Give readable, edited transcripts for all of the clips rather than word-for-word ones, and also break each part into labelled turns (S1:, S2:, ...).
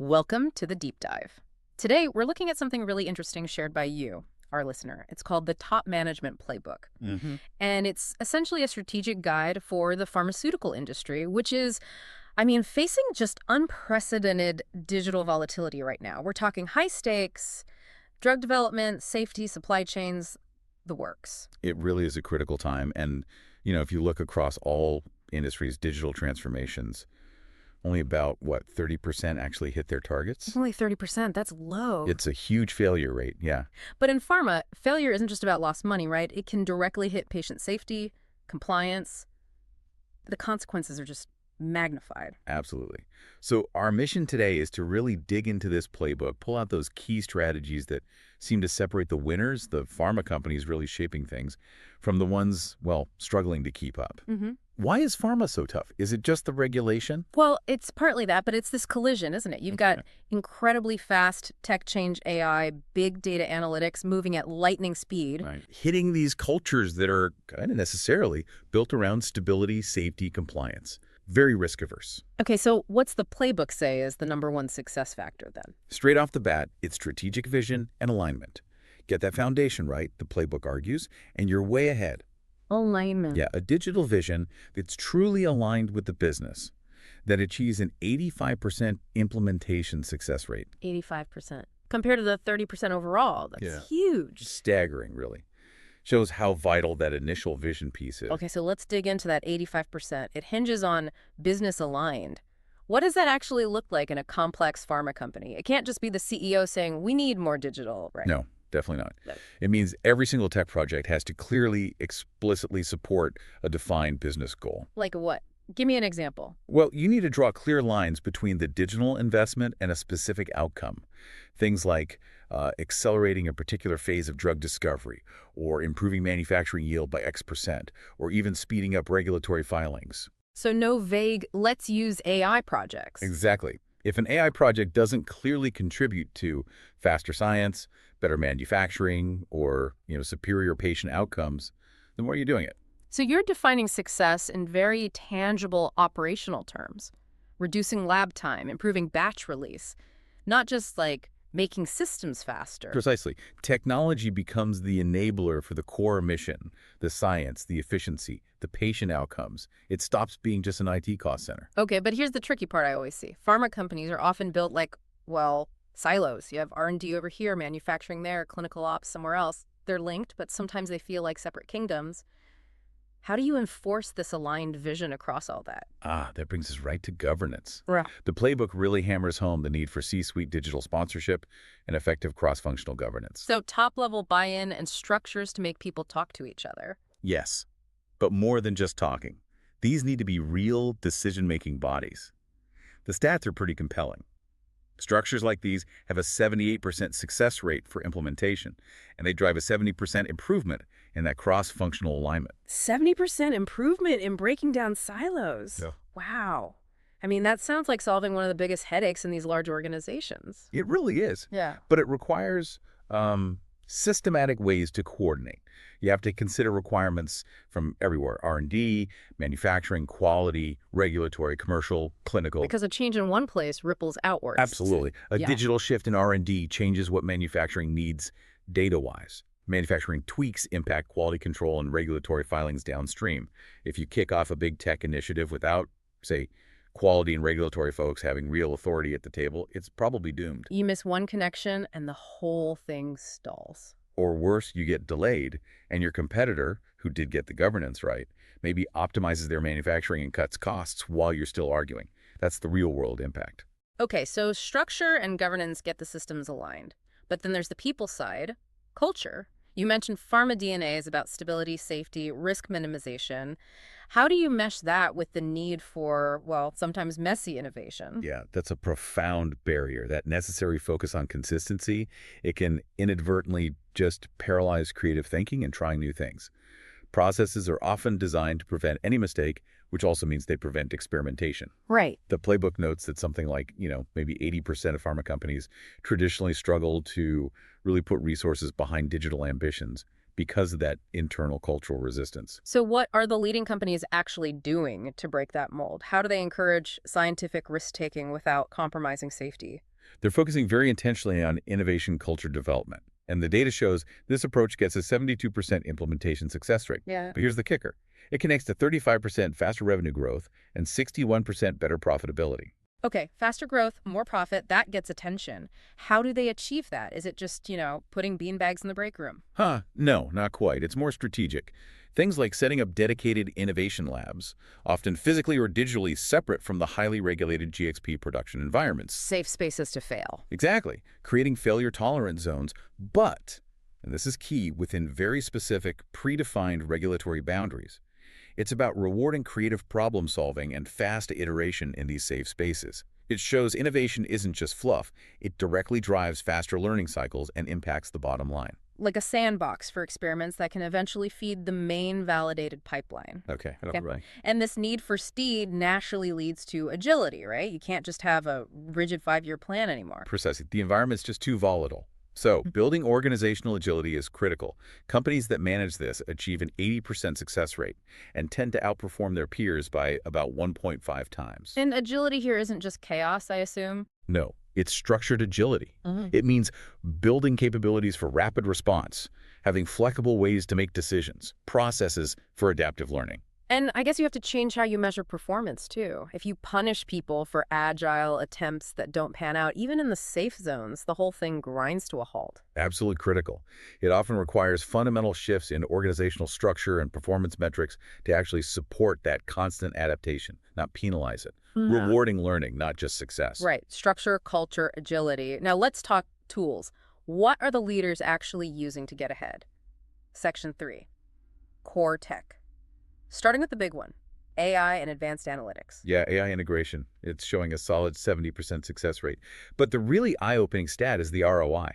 S1: Welcome to the deep dive. Today, we're looking at something really interesting shared by you, our listener. It's called the Top Management Playbook.
S2: hmm
S1: And it's essentially a strategic guide for the pharmaceutical industry, which is, facing just unprecedented digital volatility right now. We're talking high stakes, drug development, safety, supply chains, the works.
S2: It really is a critical time. And, if you look across all industries, digital transformations, only about, 30% actually hit their targets?
S1: Only 30%, that's low.
S2: It's a huge failure rate, yeah.
S1: But in pharma, failure isn't just about lost money, right? It can directly hit patient safety, compliance. The consequences are just magnified.
S2: Absolutely. So our mission today is to really dig into this playbook, pull out those key strategies that seem to separate the winners, the pharma companies really shaping things, from the ones, struggling to keep up. Why is pharma so tough? Is it just the regulation?
S1: Well, it's partly that, but it's this collision, isn't it? You've got incredibly fast tech change AI, big data analytics moving at lightning speed.
S2: Right. Hitting these cultures that are kind of necessarily built around stability, safety, compliance. Very risk averse.
S1: Okay, so what's the playbook say is the number one success factor then?
S2: Straight off the bat, it's strategic vision and alignment. Get that foundation right, the playbook argues, and you're way ahead.
S1: Alignment.
S2: Yeah, a digital vision that's truly aligned with the business, that achieves an 85% implementation success rate.
S1: 85%. Compared to the 30% overall. That's
S2: Yeah.
S1: huge.
S2: Staggering, really. Shows how vital that initial vision piece is.
S1: Okay, so let's dig into that 85%. It hinges on business aligned. What does that actually look like in a complex pharma company? It can't just be the CEO saying, we need more digital, right?
S2: No, definitely not.
S1: No.
S2: It means every single tech project has to clearly, explicitly support a defined business goal.
S1: Like what? Give me an example.
S2: Well, you need to draw clear lines between the digital investment and a specific outcome. Things like accelerating a particular phase of drug discovery, or improving manufacturing yield by X%, or even speeding up regulatory filings.
S1: So no vague, let's use AI projects.
S2: Exactly. If an AI project doesn't clearly contribute to faster science, better manufacturing, or superior patient outcomes, then why are you doing it?
S1: So you're defining success in very tangible operational terms. Reducing lab time, improving batch release, not just like making systems faster.
S2: Precisely. Technology becomes the enabler for the core mission, the science, the efficiency, the patient outcomes. It stops being just an IT cost center.
S1: Okay, but here's the tricky part I always see. Pharma companies are often built like, silos. You have R&D over here, manufacturing there, clinical ops somewhere else. They're linked, but sometimes they feel like separate kingdoms. How do you enforce this aligned vision across all that?
S2: That brings us right to governance.
S1: Right.
S2: The playbook really hammers home the need for C-suite digital sponsorship and effective cross-functional governance.
S1: So top-level buy-in and structures to make people talk to each other.
S2: Yes, but more than just talking. These need to be real decision-making bodies. The stats are pretty compelling. Structures like these have a 78% success rate for implementation, and they drive a 70% improvement in that cross-functional alignment.
S1: 70% improvement in breaking down silos.
S2: Yeah.
S1: Wow. That sounds like solving one of the biggest headaches in these large organizations.
S2: It really is.
S1: Yeah.
S2: But it requires systematic ways to coordinate. You have to consider requirements from everywhere: R&D, manufacturing, quality, regulatory, commercial, clinical.
S1: Because a change in one place ripples outwards.
S2: Absolutely. A
S1: Yeah.
S2: digital shift in R&D changes what manufacturing needs data-wise. Manufacturing tweaks impact quality control and regulatory filings downstream. If you kick off a big tech initiative without, say, quality and regulatory folks having real authority at the table, it's probably doomed.
S1: You miss one connection and the whole thing stalls.
S2: Or worse, you get delayed, and your competitor, who did get the governance right, maybe optimizes their manufacturing and cuts costs while you're still arguing. That's the real-world impact.
S1: Okay, so structure and governance get the systems aligned. But then there's the people side, culture. You mentioned pharma DNA is about stability, safety, risk minimization. How do you mesh that with the need for, sometimes messy innovation?
S2: Yeah, that's a profound barrier. That necessary focus on consistency, it can inadvertently just paralyze creative thinking and trying new things. Processes are often designed to prevent any mistake, which also means they prevent experimentation.
S1: Right.
S2: The playbook notes that something like, maybe 80% of pharma companies traditionally struggle to really put resources behind digital ambitions because of that internal cultural resistance.
S1: So what are the leading companies actually doing to break that mold? How do they encourage scientific risk-taking without compromising safety?
S2: They're focusing very intentionally on innovation culture development. And the data shows this approach gets a 72% implementation success rate.
S1: Yeah.
S2: But here's the kicker. It connects to 35% faster revenue growth and 61% better profitability.
S1: Okay, faster growth, more profit, that gets attention. How do they achieve that? Is it just, putting beanbags in the break room?
S2: No, not quite. It's more strategic. Things like setting up dedicated innovation labs, often physically or digitally separate from the highly regulated GXP production environments.
S1: Safe spaces to fail.
S2: Exactly. Creating failure-tolerant zones, but, and this is key, within very specific, predefined regulatory boundaries. It's about rewarding creative problem-solving and fast iteration in these safe spaces. It shows innovation isn't just fluff. It directly drives faster learning cycles and impacts the bottom line.
S1: Like a sandbox for experiments that can eventually feed the main validated pipeline.
S2: Okay. Right.
S1: And this need for speed naturally leads to agility, right? You can't just have a rigid 5-year plan anymore.
S2: Precisely. The environment's just too volatile. So, building organizational agility is critical. Companies that manage this achieve an 80% success rate and tend to outperform their peers by about 1.5 times.
S1: And agility here isn't just chaos, I assume?
S2: No, it's structured agility. It means building capabilities for rapid response, having flexible ways to make decisions, processes for adaptive learning.
S1: And I guess you have to change how you measure performance, too. If you punish people for agile attempts that don't pan out, even in the safe zones, the whole thing grinds to a halt.
S2: Absolutely critical. It often requires fundamental shifts in organizational structure and performance metrics to actually support that constant adaptation, not penalize it. Rewarding learning, not just success.
S1: Right. Structure, culture, agility. Now let's talk tools. What are the leaders actually using to get ahead? Section 3. Core tech. Starting with the big one, AI and advanced analytics.
S2: Yeah, AI integration. It's showing a solid 70% success rate. But the really eye-opening stat is the ROI.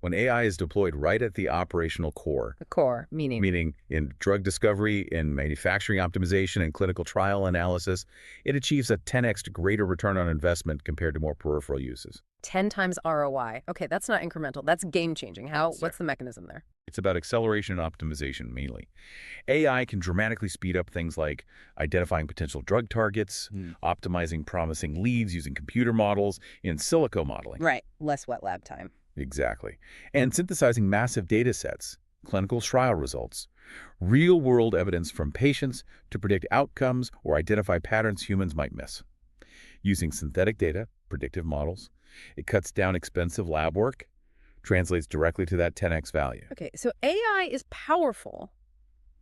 S2: When AI is deployed right at the operational core,
S1: The core, meaning?
S2: meaning in drug discovery, in manufacturing optimization, and clinical trial analysis, it achieves a 10x greater return on investment compared to more peripheral uses.
S1: 10 times ROI. Okay, that's not incremental. That's game-changing. What's the mechanism there?
S2: It's about acceleration and optimization mainly. AI can dramatically speed up things like identifying potential drug targets, optimizing promising leads using computer models, in silico modeling.
S1: Right. Less wet lab time.
S2: Exactly. And synthesizing massive data sets, clinical trial results, real-world evidence from patients to predict outcomes or identify patterns humans might miss. Using synthetic data, predictive models, it cuts down expensive lab work, translates directly to that 10x value.
S1: Okay, so AI is powerful,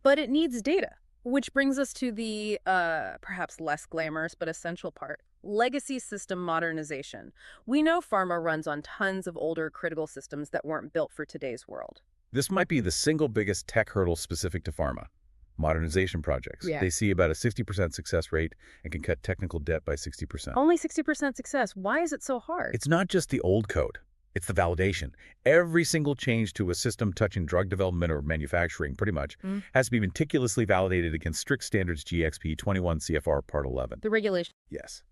S1: but it needs data, which brings us to the perhaps less glamorous but essential part. Legacy system modernization. We know pharma runs on tons of older critical systems that weren't built for today's world.
S2: This might be the single biggest tech hurdle specific to pharma. Modernization projects.
S1: Yeah.
S2: They see about a 60% success rate and can cut technical debt by 60%.
S1: Only 60% success. Why is it so hard?
S2: It's not just the old code. It's the validation. Every single change to a system touching drug development or manufacturing, pretty much, has to be meticulously validated against strict standards GXP 21 CFR Part 11.
S1: The regulation.
S2: Yes.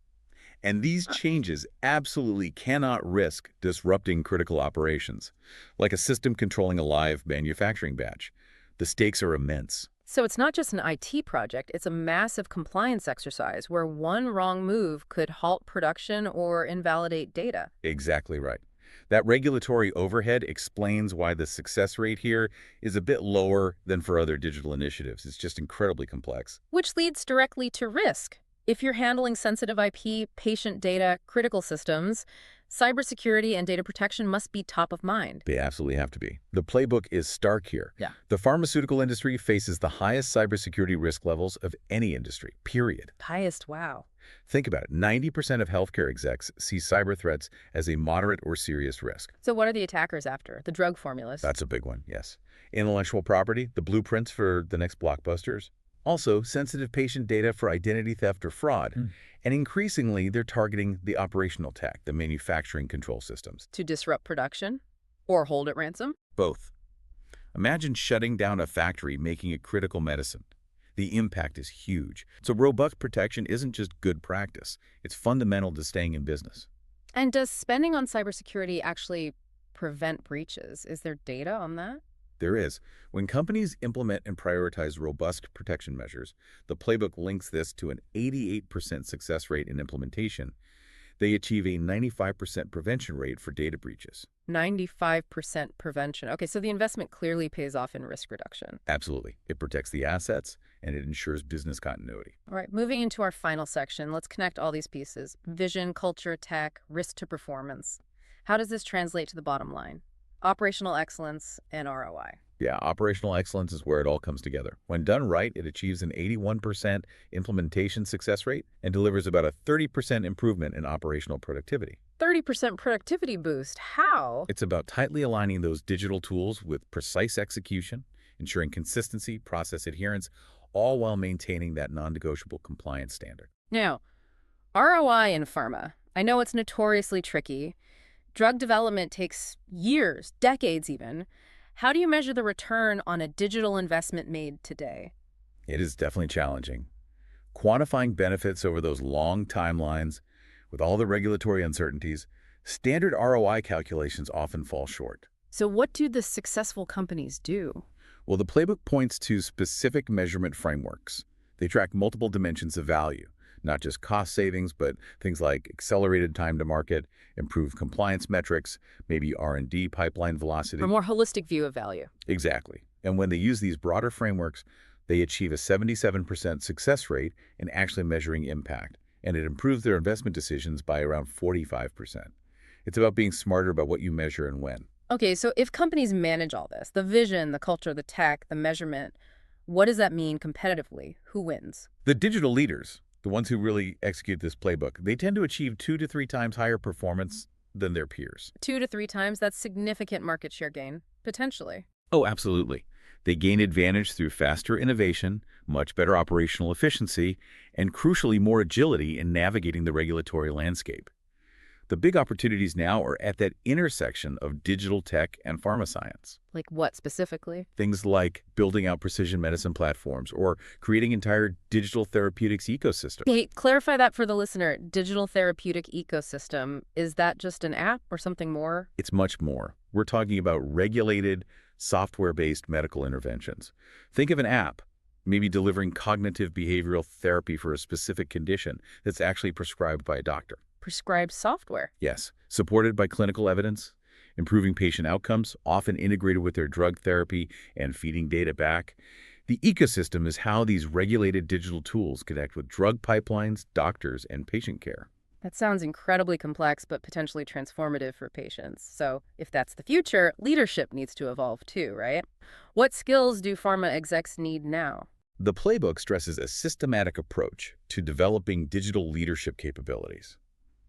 S2: And these changes absolutely cannot risk disrupting critical operations, like a system controlling a live manufacturing batch. The stakes are immense.
S1: So it's not just an IT project, it's a massive compliance exercise where one wrong move could halt production or invalidate data.
S2: Exactly right. That regulatory overhead explains why the success rate here is a bit lower than for other digital initiatives. It's just incredibly complex.
S1: Which leads directly to risk. If you're handling sensitive IP, patient data, critical systems, cybersecurity and data protection must be top of mind.
S2: They absolutely have to be. The playbook is stark here.
S1: Yeah.
S2: The pharmaceutical industry faces the highest cybersecurity risk levels of any industry, period.
S1: Highest, wow.
S2: Think about it. 90% of healthcare execs see cyber threats as a moderate or serious risk.
S1: So what are the attackers after? The drug formulas?
S2: That's a big one, yes. Intellectual property, the blueprints for the next blockbusters. Also, sensitive patient data for identity theft or fraud. And increasingly, they're targeting the operational tech, the manufacturing control systems.
S1: To disrupt production? Or hold at ransom?
S2: Both. Imagine shutting down a factory making it critical medicine. The impact is huge. So robust protection isn't just good practice. It's fundamental to staying in business.
S1: And does spending on cybersecurity actually prevent breaches? Is there data on that?
S2: There is. When companies implement and prioritize robust protection measures, the playbook links this to an 88% success rate in implementation. They achieve a 95% prevention rate for data breaches.
S1: 95% prevention. Okay, so the investment clearly pays off in risk reduction.
S2: Absolutely. It protects the assets and it ensures business continuity.
S1: All right, moving into our final section, let's connect all these pieces: vision, culture, tech, risk to performance. How does this translate to the bottom line? Operational excellence and ROI.
S2: Yeah, operational excellence is where it all comes together. When done right, it achieves an 81% implementation success rate and delivers about a 30% improvement in operational productivity.
S1: 30% productivity boost. How?
S2: It's about tightly aligning those digital tools with precise execution, ensuring consistency, process adherence, all while maintaining that non-negotiable compliance standard.
S1: Now, ROI in pharma. I know it's notoriously tricky. Drug development takes years, decades even. How do you measure the return on a digital investment made today?
S2: It is definitely challenging. Quantifying benefits over those long timelines, with all the regulatory uncertainties, standard ROI calculations often fall short.
S1: So what do the successful companies do?
S2: Well, the playbook points to specific measurement frameworks. They track multiple dimensions of value, not just cost savings, but things like accelerated time to market, improved compliance metrics, maybe R&D pipeline velocity.
S1: A more holistic view of value.
S2: Exactly. And when they use these broader frameworks, they achieve a 77% success rate in actually measuring impact, and it improves their investment decisions by around 45%. It's about being smarter about what you measure and when.
S1: Okay, so if companies manage all this, the vision, the culture, the tech, the measurement, what does that mean competitively? Who wins?
S2: The digital leaders, the ones who really execute this playbook, they tend to achieve 2 to 3 times higher performance than their peers.
S1: 2 to 3 times, that's significant market share gain, potentially.
S2: Oh, absolutely. They gain advantage through faster innovation, much better operational efficiency, and crucially more agility in navigating the regulatory landscape. The big opportunities now are at that intersection of digital tech and pharma science.
S1: Like what specifically?
S2: Things like building out precision medicine platforms or creating entire digital therapeutics ecosystem.
S1: Hey, clarify that for the listener. Digital therapeutic ecosystem, is that just an app or something more?
S2: It's much more. We're talking about regulated, software-based medical interventions. Think of an app, maybe delivering cognitive behavioral therapy for a specific condition that's actually prescribed by a doctor.
S1: Prescribed software.
S2: Yes, supported by clinical evidence, improving patient outcomes, often integrated with their drug therapy and feeding data back. The ecosystem is how these regulated digital tools connect with drug pipelines, doctors, and patient care.
S1: That sounds incredibly complex, but potentially transformative for patients. So if that's the future, leadership needs to evolve too, right? What skills do pharma execs need now?
S2: The playbook stresses a systematic approach to developing digital leadership capabilities.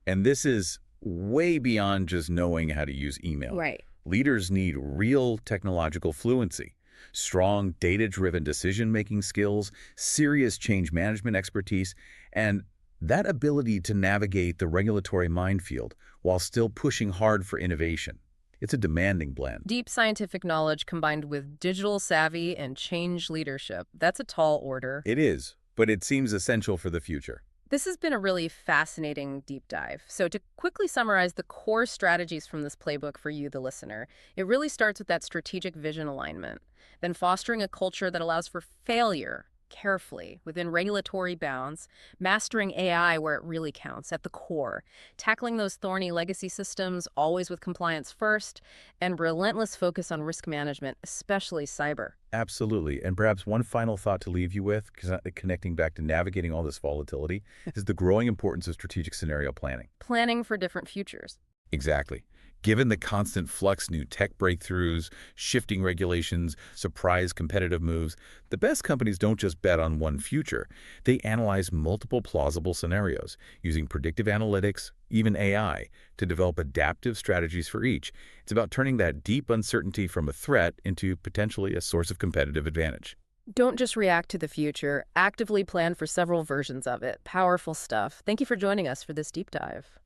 S2: And this is way beyond just knowing how to use email.
S1: Right.
S2: Leaders need real technological fluency, strong data-driven decision-making skills, serious change management expertise, and that ability to navigate the regulatory minefield while still pushing hard for innovation. It's a demanding blend.
S1: Deep scientific knowledge combined with digital savvy and change leadership. That's a tall order.
S2: It is, but it seems essential for the future.
S1: This has been a really fascinating deep dive. So to quickly summarize the core strategies from this playbook for you, the listener, it really starts with that strategic vision alignment, then fostering a culture that allows for failure carefully within regulatory bounds, mastering AI where it really counts at the core, tackling those thorny legacy systems always with compliance first, and relentless focus on risk management, especially cyber.
S2: Absolutely. And perhaps one final thought to leave you with, connecting back to navigating all this volatility, is the growing importance of strategic scenario planning.
S1: Planning for different futures.
S2: Exactly. Given the constant flux, new tech breakthroughs, shifting regulations, surprise competitive moves, the best companies don't just bet on one future. They analyze multiple plausible scenarios, using predictive analytics, even AI, to develop adaptive strategies for each. It's about turning that deep uncertainty from a threat into potentially a source of competitive advantage.
S1: Don't just react to the future. Actively plan for several versions of it. Powerful stuff. Thank you for joining us for this deep dive.